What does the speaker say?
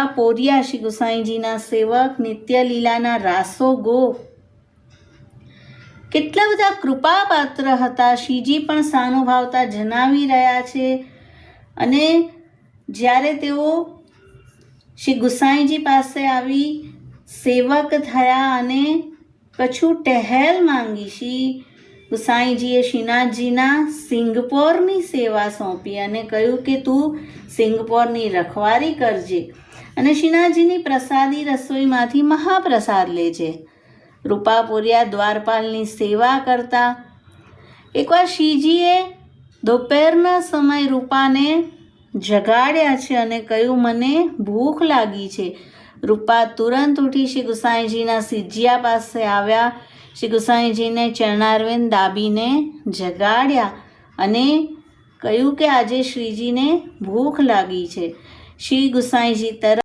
પોરિયા શ્રી ગુસાઈજીના સેવક નિત્ય લીલાના રાસો ગો કેટલા બધા કૃપાપાત્ર હતા. શ્રીજી પણ સાનુભાવતા જણાવી રહ્યા છે. અને જ્યારે તેઓ શ્રી ગુસાઈજી પાસે આવી સેવક થયા અને કછું ટહેલ માંગી, શ્રી ગુસાઈજીએ શ્રીનાથજીના સિંગપોરની સેવા સોંપી અને કહ્યું કે તું સિંગપોરની રખવારી કરજે અને શ્રીનાથજીની પ્રસાદી રસોઈમાંથી મહાપ્રસાદ લેજે. રૂપાપુરિયા દ્વારપાલની સેવા કરતા. એકવાર શ્રીજીએ દોપહેરના સમય રૂપાને જગાડ્યા છે અને કહ્યું મને ભૂખ લાગી છે. રૂપા તુરંત ઉઠી શ્રી ગુસાઈજીના સિજિયા પાસે આવ્યા. શ્રી ગુસાઈજીને ચરણારવિંદ દાબીને જગાડ્યા અને કહ્યું કે આજે શ્રીજીને ભૂખ લાગી છે. શ્રી ગુસાઈજી તરફ